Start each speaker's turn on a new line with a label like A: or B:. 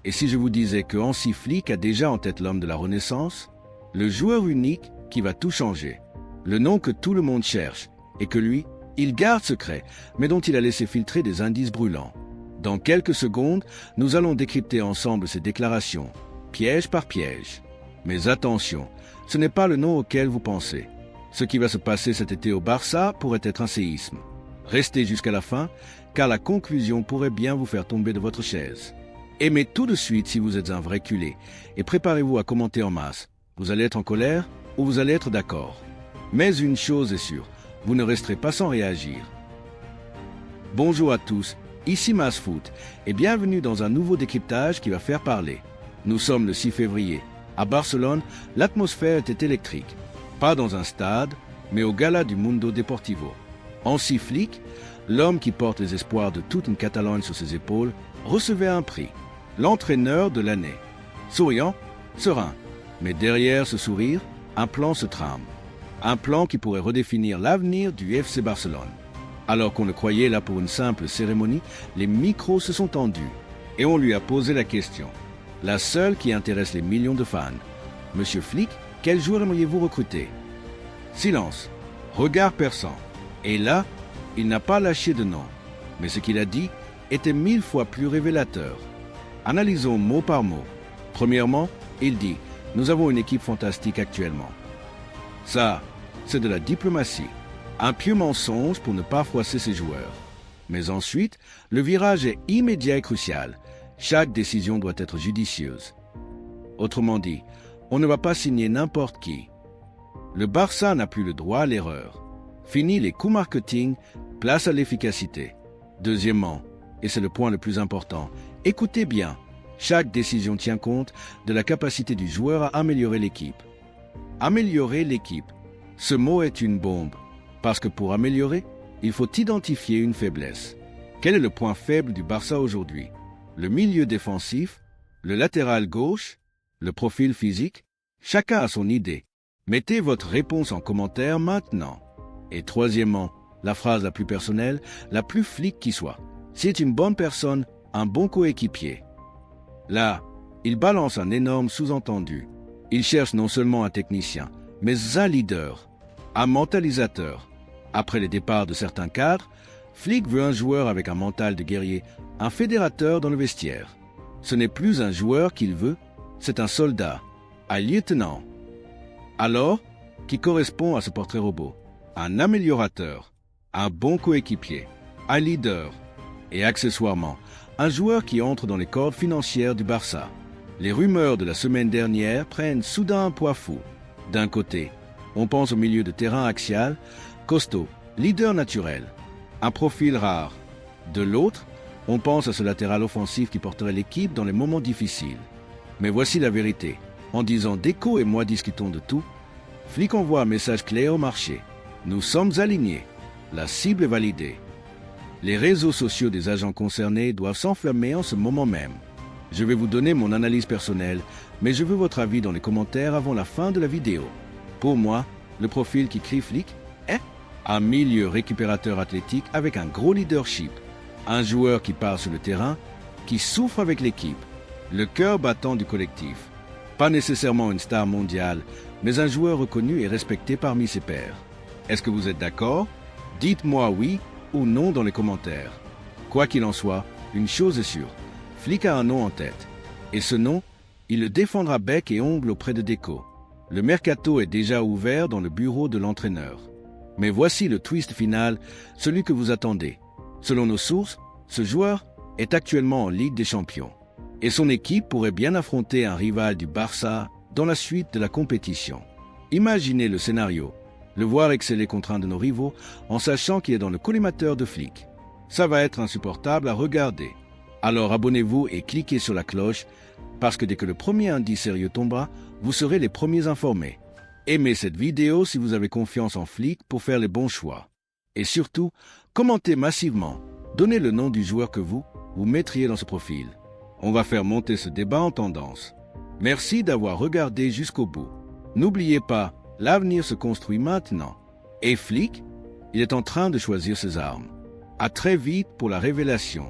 A: Et si je vous disais que Hansi Flick a déjà en tête l'homme de la Renaissance, le joueur unique qui va tout changer, le nom que tout le monde cherche, et que lui, il garde secret, mais dont il a laissé filtrer des indices brûlants. Dans quelques secondes, nous allons décrypter ensemble ces déclarations, piège par piège. Mais attention, ce n'est pas le nom auquel vous pensez. Ce qui va se passer cet été au Barça pourrait être un séisme. Restez jusqu'à la fin, car la conclusion pourrait bien vous faire tomber de votre chaise. Aimez tout de suite si vous êtes un vrai culé, et préparez-vous à commenter en masse. Vous allez être en colère ou vous allez être d'accord. Mais une chose est sûre, vous ne resterez pas sans réagir. Bonjour à tous, ici Masfoot, et bienvenue dans un nouveau décryptage qui va faire parler. Nous sommes le 6 février. À Barcelone, l'atmosphère était électrique. Pas dans un stade, mais au gala du Mundo Deportivo. Hansi Flick, l'homme qui porte les espoirs de toute une Catalogne sur ses épaules, recevait un prix, l'entraîneur de l'année. Souriant, serein, mais derrière ce sourire, un plan se trame. Un plan qui pourrait redéfinir l'avenir du FC Barcelone. Alors qu'on le croyait là pour une simple cérémonie, les micros se sont tendus et on lui a posé la question. La seule qui intéresse les millions de fans. Monsieur Flick, quel joueur aimeriez-vous recruter? Silence, regard perçant. Et là, il n'a pas lâché de nom. Mais ce qu'il a dit était 1000 fois plus révélateur. Analysons mot par mot. Premièrement, il dit « Nous avons une équipe fantastique actuellement ». Ça, c'est de la diplomatie. Un pieux mensonge pour ne pas froisser ses joueurs. Mais ensuite, le virage est immédiat et crucial. Chaque décision doit être judicieuse. Autrement dit, on ne va pas signer n'importe qui. Le Barça n'a plus le droit à l'erreur. Fini les coûts marketing, place à l'efficacité. Deuxièmement, et c'est le point le plus important, écoutez bien, chaque décision tient compte de la capacité du joueur à améliorer l'équipe. Améliorer l'équipe. Ce mot est une bombe, parce que pour améliorer, il faut identifier une faiblesse. Quel est le point faible du Barça aujourd'hui? Le milieu défensif, le latéral gauche, le profil physique? Chacun a son idée. Mettez votre réponse en commentaire maintenant. Et troisièmement, la phrase la plus personnelle, la plus flic qui soit. C'est une bonne personne, un bon coéquipier. Là, il balance un énorme sous-entendu. Il cherche non seulement un technicien, mais un leader, un mentalisateur. Après les départs de certains cadres, Flick veut un joueur avec un mental de guerrier, un fédérateur dans le vestiaire. Ce n'est plus un joueur qu'il veut, c'est un soldat, un lieutenant. Alors, qui correspond à ce portrait robot? Un améliorateur, un bon coéquipier, un leader et accessoirement, un joueur qui entre dans les cordes financières du Barça. Les rumeurs de la semaine dernière prennent soudain un poids fou. D'un côté, on pense au milieu de terrain axial, costaud, leader naturel, un profil rare. De l'autre, on pense à ce latéral offensif qui porterait l'équipe dans les moments difficiles. Mais voici la vérité. En disant Deco et moi discutons de tout, Flick envoie un message clair au marché. Nous sommes alignés. La cible est validée. Les réseaux sociaux des agents concernés doivent s'enflammer en ce moment même. Je vais vous donner mon analyse personnelle, mais je veux votre avis dans les commentaires avant la fin de la vidéo. Pour moi, le profil qui crie Flick est un milieu récupérateur athlétique avec un gros leadership. Un joueur qui part sur le terrain, qui souffre avec l'équipe, le cœur battant du collectif. Pas nécessairement une star mondiale, mais un joueur reconnu et respecté parmi ses pairs. Est-ce que vous êtes d'accord? Dites-moi oui ou non dans les commentaires. Quoi qu'il en soit, une chose est sûre, Flick a un nom en tête. Et ce nom, il le défendra bec et ongle auprès de Deco. Le mercato est déjà ouvert dans le bureau de l'entraîneur. Mais voici le twist final, celui que vous attendez. Selon nos sources, ce joueur est actuellement en Ligue des Champions. Et son équipe pourrait bien affronter un rival du Barça dans la suite de la compétition. Imaginez le scénario. Le voir exceller contre un de nos rivaux en sachant qu'il est dans le collimateur de Flick. Ça va être insupportable à regarder. Alors abonnez-vous et cliquez sur la cloche parce que dès que le premier indice sérieux tombera, vous serez les premiers informés. Aimez cette vidéo si vous avez confiance en Flick pour faire les bons choix. Et surtout, commentez massivement. Donnez le nom du joueur que vous mettriez dans ce profil. On va faire monter ce débat en tendance. Merci d'avoir regardé jusqu'au bout. N'oubliez pas, l'avenir se construit maintenant. Et Flick, il est en train de choisir ses armes. À très vite pour la révélation.